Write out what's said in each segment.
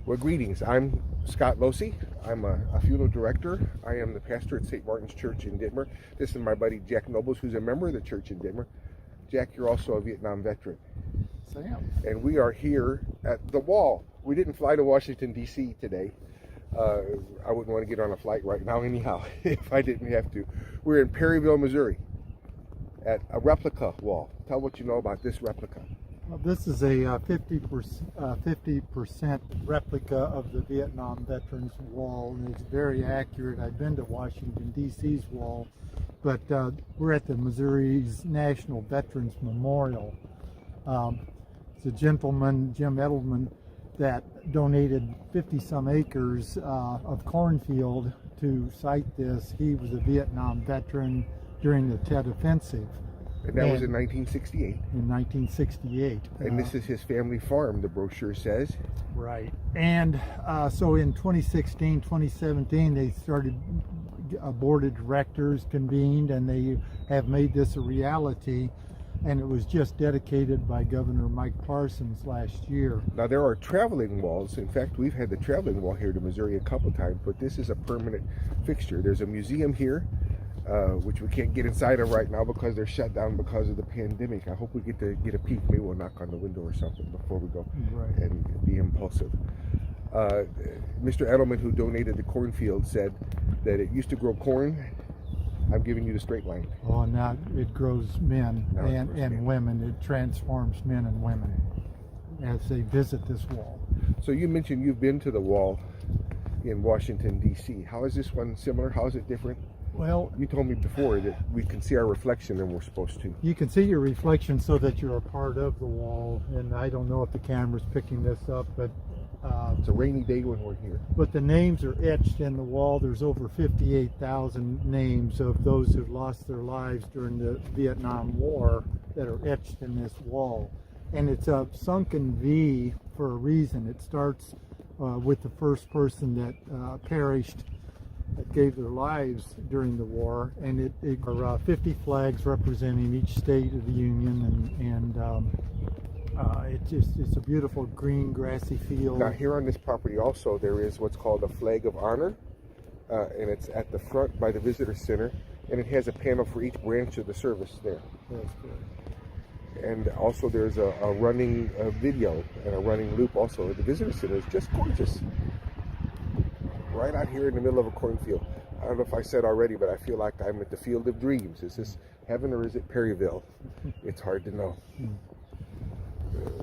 Well, greetings. I'm Scott Losey. I'm a funeral director. I am the pastor at St. Martin's Church in Dittmer. This is my buddy Jack Nobles, who's a member of the church in Dittmer. Jack, you're also a Vietnam veteran. So, yeah. And we are here at the wall. We didn't fly to Washington, D.C. today. I wouldn't want to get on a flight right now anyhow if I didn't have to. We're in Perryville, Missouri at a replica wall. Tell what you know about this replica. Well, this is a 50% replica of the Vietnam Veterans Wall, and it's very accurate. I've been to Washington, D.C.'s wall, but we're at the Missouri's National Veterans Memorial. It's a gentleman, Jim Edelman, that donated 50-some acres of cornfield to site this. He was a Vietnam veteran during the Tet Offensive. And that was in 1968. In 1968. And this is his family farm, the brochure says. Right. And so in 2016, 2017, they started, a board of directors convened, and they have made this a reality. And it was just dedicated by Governor Mike Parsons last year. Now, there are traveling walls. In fact, we've had the traveling wall here to Missouri a couple times, but this is a permanent fixture. There's a museum here, which we can't get inside of right now because they're shut down because of the pandemic. I hope we get to get a peek. Maybe we'll knock on the window or something before we go and be impulsive. Mr. Edelman, who donated the cornfield, said that it used to grow corn. I'm giving you the straight line. Oh, now it grows men and women. It transforms men and women as they visit this wall. So you mentioned you've been to the wall in Washington, D.C. How is this one similar? How is it different? Well, you told me before that we can see our reflection and we're supposed to. You can see your reflection so that you're a part of the wall, and I don't know if the camera's picking this up, but it's a rainy day when we're here. But the names are etched in the wall. There's over 58,000 names of those who lost their lives during the Vietnam War that are etched in this wall. And it's a sunken V for a reason. It starts with the first person that perished, that gave their lives during the war, and it are 50 flags representing each state of the Union, and it's a beautiful green grassy field. Now here on this property also there is what's called a flag of honor, and it's at the front by the visitor center, and it has a panel for each branch of the service there. That's good. And also there's a running video and a running loop also at the visitor center. It's just gorgeous. Right out here in the middle of a cornfield. I don't know if I said already, but I feel like I'm at the Field of Dreams. Is this heaven or is it Perryville? It's hard to know.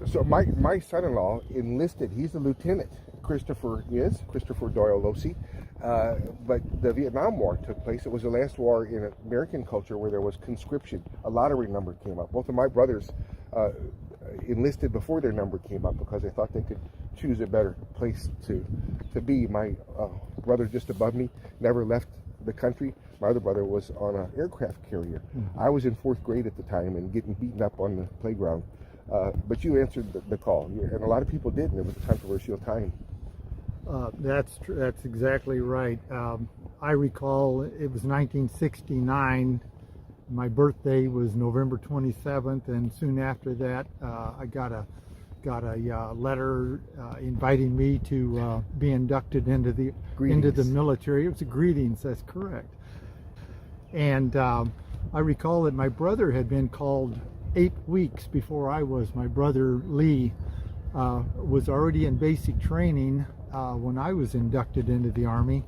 So my son-in-law enlisted. He's a lieutenant. Christopher Doyle Losey. But the Vietnam War took place. It was the last war in American culture where there was conscription. A lottery number came up. Both of my brothers enlisted before their number came up because they thought they could choose a better place to be. My brother just above me never left the country. My other brother was on an aircraft carrier. I was in 4th grade at the time and getting beaten up on the playground. But you answered the call, and a lot of people did, and it was a controversial time. That's exactly right. I recall it was 1969. My birthday was November 27th, and soon after that, I got a letter inviting me to be inducted into the military. It was a greetings. That's correct. And I recall that my brother had been called 8 weeks before I was. My brother Lee was already in basic training when I was inducted into the Army,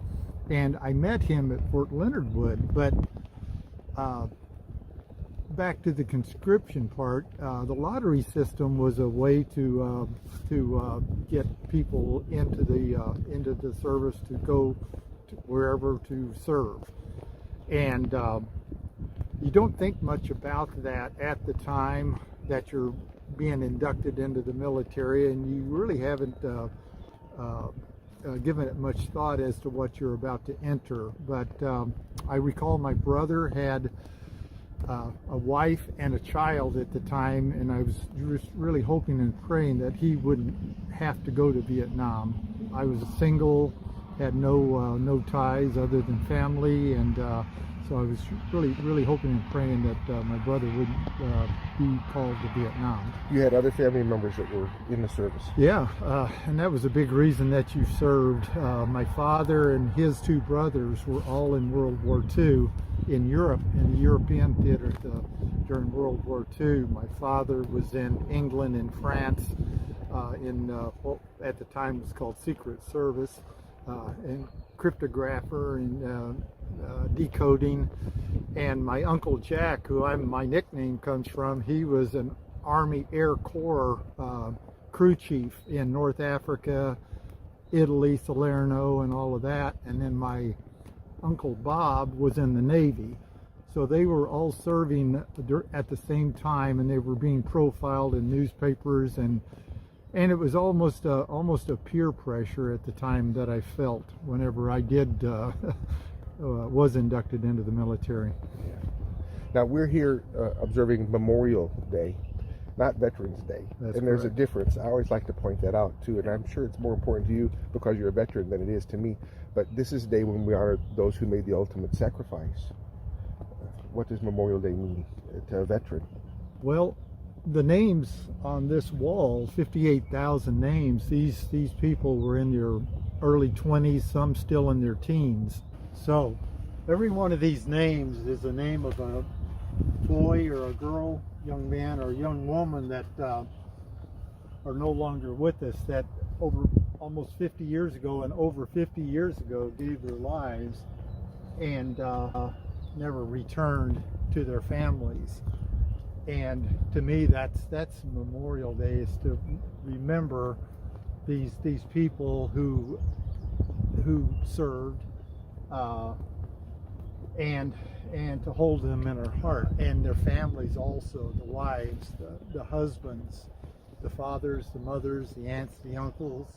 and I met him at Fort Leonard Wood. But back to the conscription part, the lottery system was a way to get people into the service to go to wherever to serve, and you don't think much about that at the time that you're being inducted into the military, and you really haven't given it much thought as to what you're about to enter. But I recall my brother had a wife and a child at the time, and I was just really hoping and praying that he wouldn't have to go to Vietnam. I was single, had no ties other than family, and So I was really hoping and praying that my brother wouldn't be called to Vietnam. You had other family members that were in the service. Yeah, and that was a big reason that you served. My father and his two brothers were all in World War II in Europe, in the European theater during World War II. My father was in England and France in what at the time was called Secret Service, and cryptographer and decoding. And my Uncle Jack, who my nickname comes from, he was an Army Air Corps crew chief in North Africa, Italy, Salerno, and all of that. And then my Uncle Bob was in the Navy. So they were all serving at the same time, and they were being profiled in newspapers, and it was almost a peer pressure at the time that I felt whenever I did was inducted into the military. Now we're here observing Memorial Day, not Veterans Day. That's and there's correct. a difference. I always like to point that out too, and I'm sure it's more important to you because you're a veteran than it is to me. But this is a day when we honor those who made the ultimate sacrifice. What does Memorial Day mean to a veteran? Well, the names on this wall, 58,000 names, these people were in their early 20s, some still in their teens. So every one of these names is the name of a boy or a girl, young man or young woman that are no longer with us, that over almost 50 years ago and over 50 years ago gave their lives and never returned to their families. And to me, that's Memorial Day, is to remember these people who served, and to hold them in our heart, and their families also, the wives, the husbands, the fathers, the mothers, the aunts, the uncles.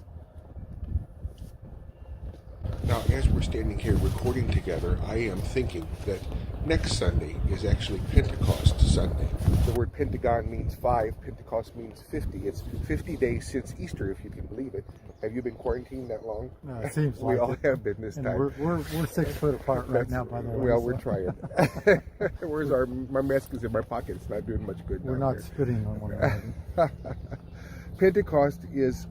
Now, as we're standing here recording together, I am thinking that next Sunday is actually Pentecost Sunday. The word Pentagon means 5, Pentecost means 50. It's 50 days since Easter, if you can believe it. Have you been quarantined that long? No, it seems We like all it. have been this And time. we're 6 foot apart right now, by the way. Well, so we're trying. Where's my mask is in my pocket. It's not doing much good. we're down not here. spitting on one another. Pentecost is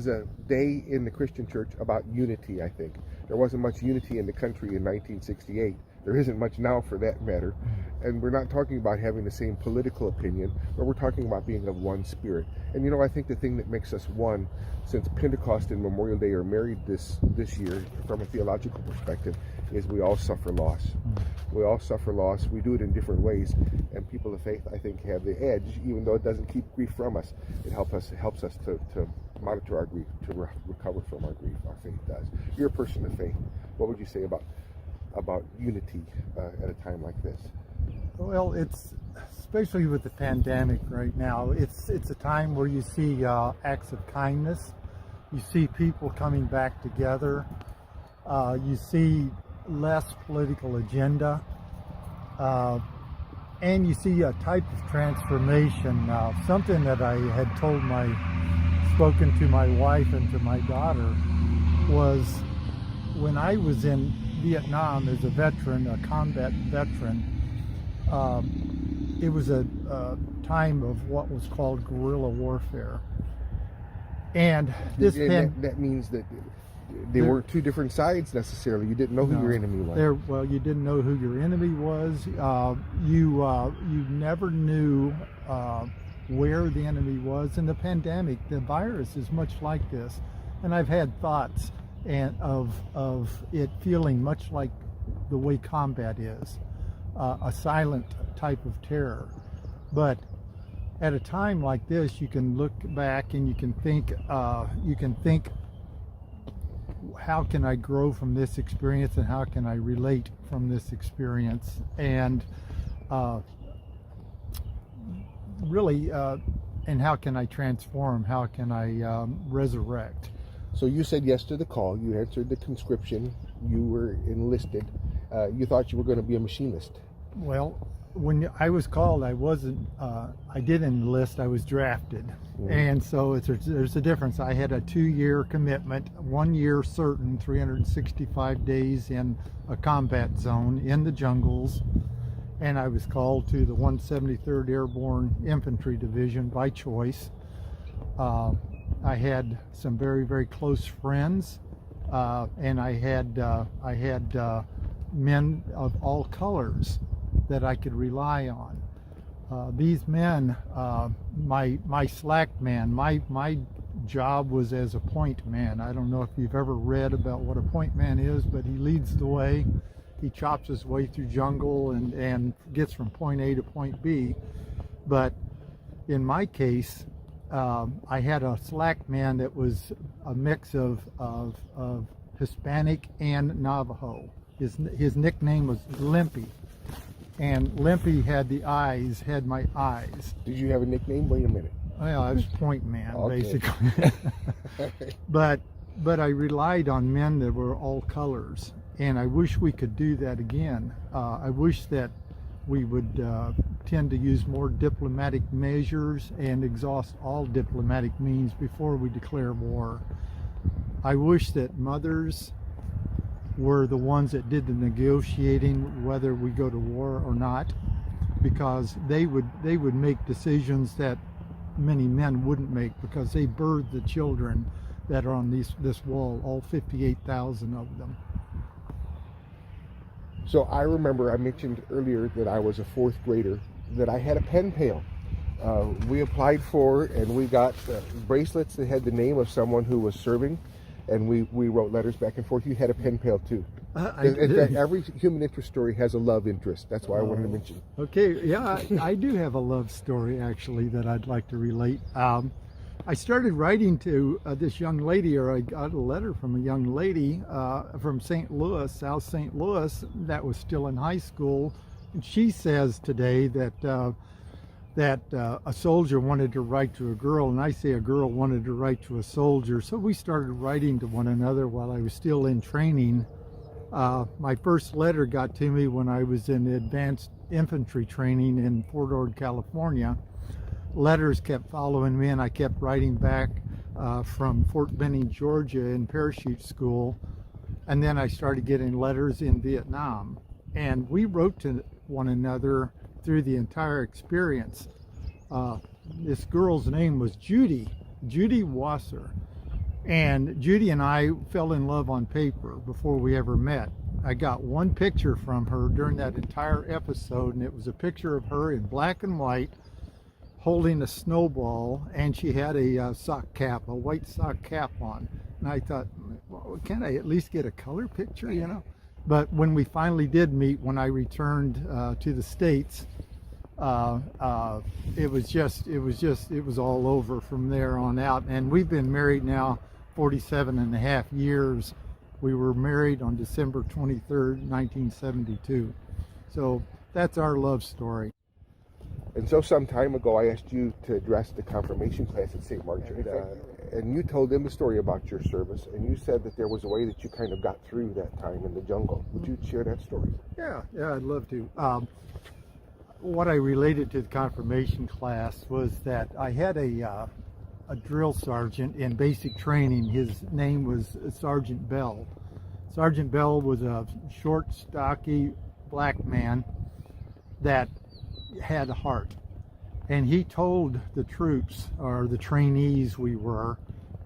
a day in the Christian church about unity, I think. There wasn't much unity in the country in 1968. There isn't much now for that matter. And we're not talking about having the same political opinion, but we're talking about being of one spirit. And you know, I think the thing that makes us one, since Pentecost and Memorial Day are married this year from a theological perspective, is we all suffer loss. We all suffer loss. We do it in different ways. And people of faith, I think, have the edge, even though it doesn't keep grief from us. It helps us to monitor our grief, to recover from our grief. Our faith does. You're a person of faith. What would you say about unity at a time like this? Well, it's especially with the pandemic right now. It's a time where you see acts of kindness. You see people coming back together. You see less political agenda, and you see a type of transformation. Something that I had spoken to my wife and to my daughter was when I was in Vietnam as a veteran, a combat veteran. It was a time of what was called guerrilla warfare, and that means that they weren't two different sides necessarily. You didn't know who your enemy was. Well, you didn't know who your enemy was. You never knew where the enemy was. In the pandemic, the virus is much like this, and I've had thoughts of it feeling much like the way combat is, a silent type of terror. But at a time like this, you can look back and you can think, how can I grow from this experience, and how can I relate from this experience, and really, and how can I transform? How can I resurrect? So you said yes to the call. You answered the conscription. You were enlisted. You thought you were going to be a machinist. Well, when I was called, I wasn't. I didn't enlist. I was drafted, and so there's a difference. I had a 2-year commitment, 1 year certain, 365 days in a combat zone in the jungles, and I was called to the 173rd Airborne Infantry Division by choice. I had some very, very close friends, and I had men of all colors that I could rely on. These men, my slack man, my job was as a point man. I don't know if you've ever read about what a point man is, but he leads the way. He chops his way through jungle and gets from point A to point B. But in my case, I had a slack man that was a mix of Hispanic and Navajo. His nickname was Limpy. And Limpy had my eyes. Did you have a nickname? Wait a minute. Well, I was point man, Okay. basically. But I relied on men that were all colors, and I wish we could do that again. I wish that we would tend to use more diplomatic measures and exhaust all diplomatic means before we declare war. I wish that mothers were the ones that did the negotiating whether we go to war or not, because they would make decisions that many men wouldn't make, because they birthed the children that are on this wall, all 58,000 of them. So I remember I mentioned earlier that I was a 4th grader, that I had a pen pal. We applied for and we got bracelets that had the name of someone who was serving, and we wrote letters back and forth. You had a pen pal too. In fact, every human interest story has a love interest. That's why I wanted to mention. Okay, yeah, I do have a love story actually that I'd like to relate. I started writing to this young lady, or I got a letter from a young lady from St. Louis, South St. Louis, that was still in high school. And she says today that a soldier wanted to write to a girl, and I say a girl wanted to write to a soldier. So we started writing to one another while I was still in training. My first letter got to me when I was in advanced infantry training in Fort Ord, California. Letters kept following me, and I kept writing back from Fort Benning, Georgia in parachute school. And then I started getting letters in Vietnam. And we wrote to one another through the entire experience. This girl's name was Judy Wasser. And Judy and I fell in love on paper before we ever met. I got one picture from her during that entire episode, and it was a picture of her in black and white holding a snowball, and she had a sock cap, a white sock cap on. And I thought, well, can't I at least get a color picture, you know? But when we finally did meet, when I returned to the States, it was all over from there on out. And we've been married now 47 and a half years. We were married on December 23rd, 1972. So that's our love story. And so some time ago, I asked you to address the confirmation class at St. Mark's, and you told them the story about your service, and you said that there was a way that you kind of got through that time in the jungle. Would you share that story? Yeah, I'd love to. What I related to the confirmation class was that I had a drill sergeant in basic training. His name was Sergeant Bell. Sergeant Bell was a short, stocky black man that had a heart. And he told the troops, or the trainees we were,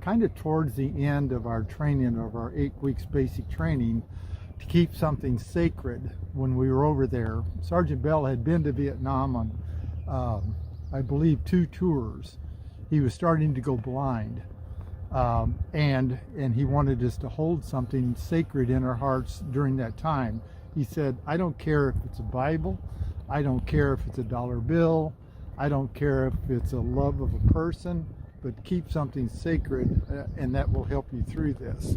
kind of towards the end of our training, of our 8 weeks basic training, to keep something sacred when we were over there. Sergeant Bell had been to Vietnam on, I believe, 2 tours. He was starting to go blind. And he wanted us to hold something sacred in our hearts during that time. He said, I don't care if it's a Bible, I don't care if it's a dollar bill, I don't care if it's a love of a person, but keep something sacred, and that will help you through this.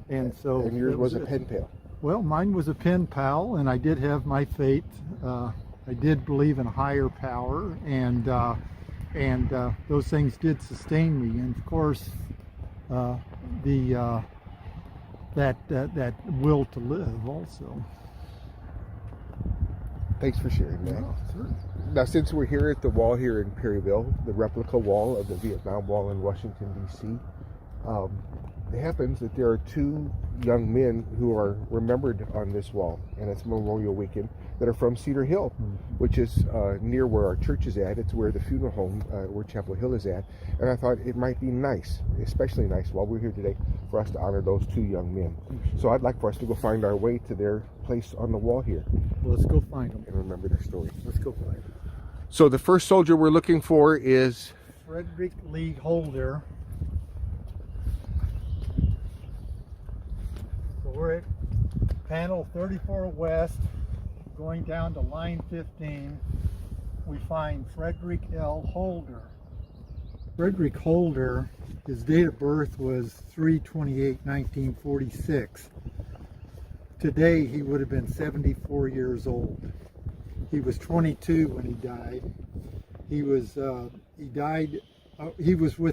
And so. And yours was a pen pal. Well, mine was a pen pal, and I did have my faith. I did believe in a higher power, and those things did sustain me. And of course, that will to live also. Thanks for sharing that. No, certainly. Now, since we're here at the wall here in Perryville, the replica wall of the Vietnam Wall in Washington, D.C., it happens that there are two young men who are remembered on this wall, and it's Memorial Weekend, that are from Cedar Hill, which is near where our church is at. It's where the funeral home, where Chapel Hill is at. And I thought it might be nice, especially nice while we're here today, for us to honor those two young men. So I'd like for us to go find our way to their place on the wall here Well, let's go find them. and remember their story. Let's go find them. So the first soldier we're looking for is Frederick Lee Holder. So we're at panel 34 West, going down to line 15. We find Frederick L. Holder. Frederick Holder, his date of birth was 3/28/1946. Today he would have been 74 years old. He was 22 when he died. He was with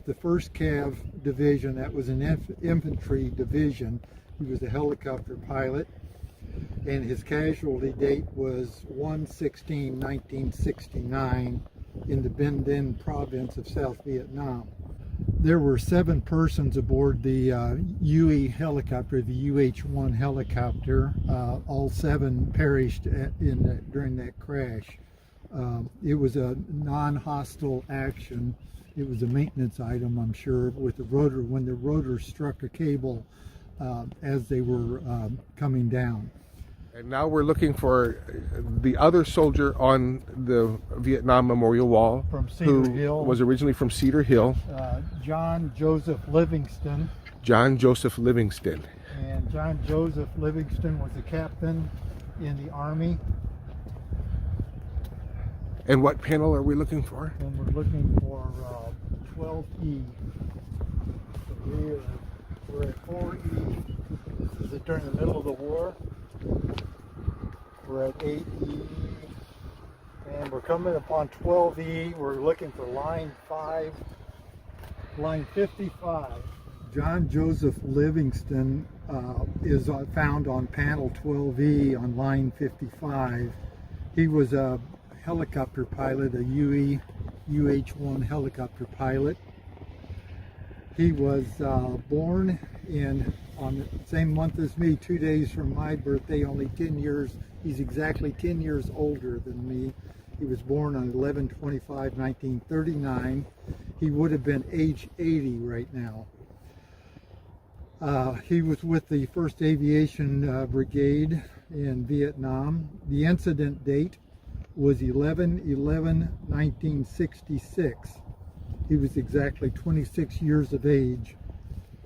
the 1st Cav Division. That was an infantry division. He was a helicopter pilot, and his casualty date was 1/16/1969 in the Binh Dinh province of South Vietnam. There were 7 persons aboard the UE helicopter, the UH-1 helicopter. All 7 perished during that crash. It was a non-hostile action. It was a maintenance item, I'm sure, with the rotor, when the rotor struck a cable as they were coming down. And now we're looking for the other soldier on the Vietnam Memorial Wall, From Cedar who Hill. was originally from Cedar Hill, John Joseph Livingston. John Joseph Livingston. And John Joseph Livingston was a captain in the Army. And what panel are we looking for? And we're looking for 12E. We're at 4E. This is during the middle of the war. We're at 8E. And we're coming upon 12E. We're looking for line 5, line 55. John Joseph Livingston is found on panel 12E on line 55. He was a helicopter pilot, a UH-1 helicopter pilot. He was born on the same month as me, 2 days from my birthday, only 10 years. He's exactly 10 years older than me. He was born on 11/25/1939. He would have been age 80 right now. He was with the 1st Aviation Brigade in Vietnam. The incident date was 11/11/1966. He was exactly 26 years of age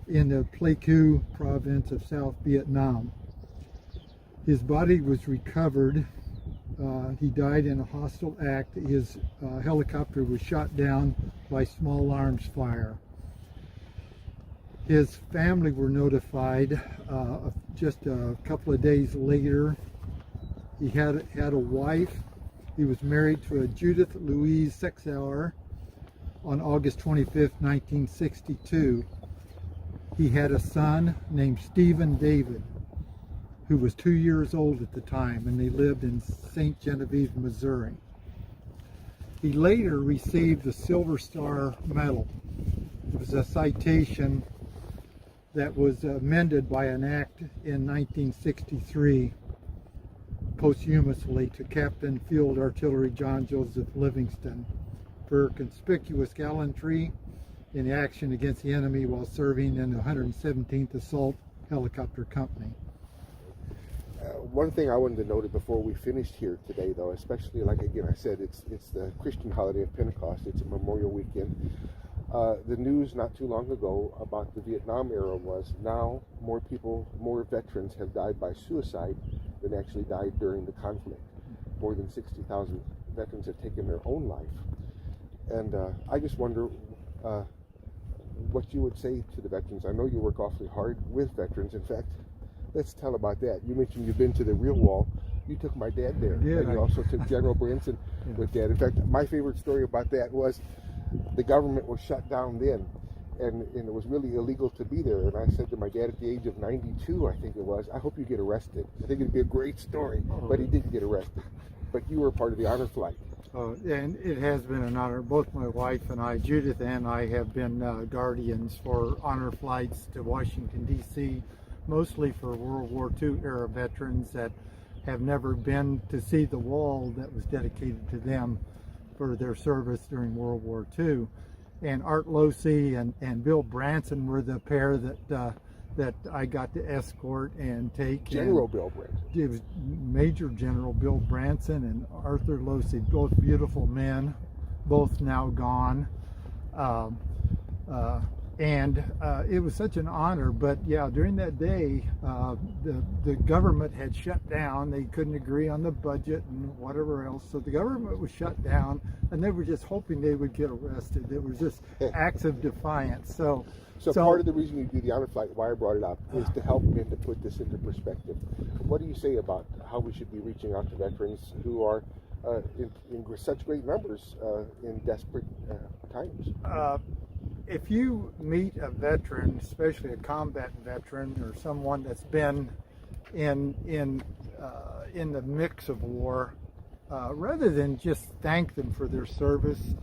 in the Pleiku province of South Vietnam. His body was recovered. He died in a hostile act. His helicopter was shot down by small arms fire. His family were notified just a couple of days later. He had a wife. He was married to a Judith Louise Sexauer on August 25th, 1962. He had a son named Stephen David, who was 2 years old at the time, and they lived in St. Genevieve, Missouri. He later received the Silver Star Medal. It was a citation that was amended by an act in 1963 posthumously to Captain Field Artillery John Joseph Livingston for conspicuous gallantry in action against the enemy while serving in the 117th Assault Helicopter Company. One thing I wanted to note before we finished here today, though, especially like again I said, it's the Christian holiday of Pentecost. It's a Memorial Weekend. The news not too long ago about the Vietnam era was now more veterans have died by suicide than actually died during the conflict. More than 60,000 veterans have taken their own life. And I just wonder what you would say to the veterans. I know you work awfully hard with veterans. In fact, let's tell about that. You mentioned you've been to the real wall. You took my dad there. Yeah, and you also took General Branson with Dad. In fact, my favorite story about that was the government was shut down then, and it was really illegal to be there. And I said to my dad at the age of 92, I think it was, I hope you get arrested. I think it'd be a great story, but he didn't get arrested. but you were part of the honor flight. And it has been an honor. Both my wife and I, Judith and I, have been guardians for honor flights to Washington, D.C., mostly for World War II era veterans that have never been to see the wall that was dedicated to them for their service during World War II. And Art Losey and Bill Branson were the pair that I got to escort and take. General Bill Branson. It was Major General Bill Branson and Arthur Losey, both beautiful men, both now gone. It was such an honor. But yeah, during that day, the government had shut down. They couldn't agree on the budget and whatever else. So the government was shut down, and they were just hoping they would get arrested. It was just acts of defiance. So part of the reason you do the honor flight, why I brought it up, is to help men to put this into perspective. What do you say about how we should be reaching out to veterans who are in such great numbers in desperate times? If you meet a veteran, especially a combat veteran or someone that's been in the mix of war, rather than just thank them for their service,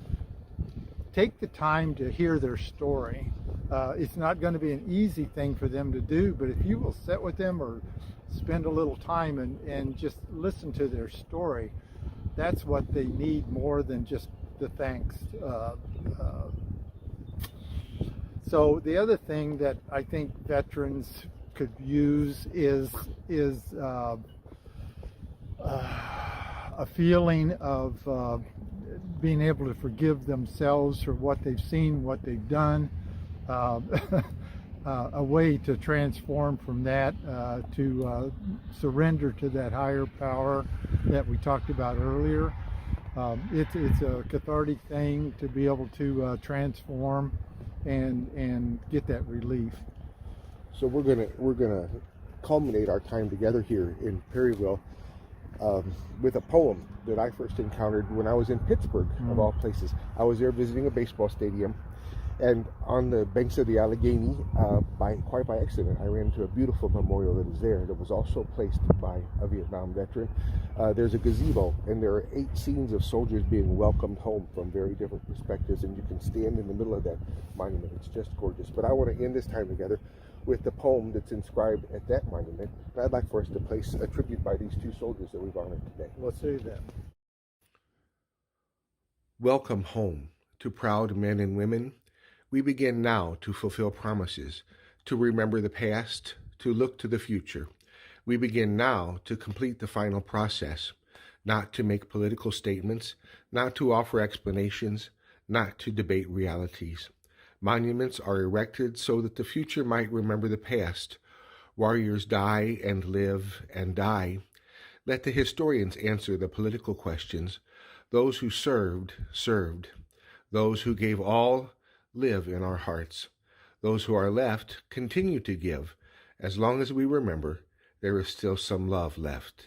take the time to hear their story. It's not going to be an easy thing for them to do, but if you will sit with them or spend a little time and just listen to their story, that's what they need more than just the thanks. So the other thing that I think veterans could use is a feeling of being able to forgive themselves for what they've seen, what they've done, a way to transform from that to surrender to that higher power that we talked about earlier. It's a cathartic thing to be able to transform and get that relief. So we're gonna culminate our time together here in Perryville with a poem that I first encountered when I was in Pittsburgh, of all places. I was there visiting a baseball stadium, and on the banks of the Allegheny, quite by accident, I ran into a beautiful memorial that is there that was also placed by a Vietnam veteran. There's a gazebo, and there are 8 scenes of soldiers being welcomed home from very different perspectives, and you can stand in the middle of that monument. It's just gorgeous. But I want to end this time together with the poem that's inscribed at that monument. And I'd like for us to place a tribute by these 2 soldiers that we've honored today. Let's do that. Welcome home to proud men and women. We begin now to fulfill promises, to remember the past, to look to the future. We begin now to complete the final process, not to make political statements, not to offer explanations, not to debate realities. Monuments are erected so that the future might remember the past. Warriors die and live and die. Let the historians answer the political questions. Those who served, served. Those who gave all live in our hearts. Those who are left continue to give. As long as we remember, there is still some love left.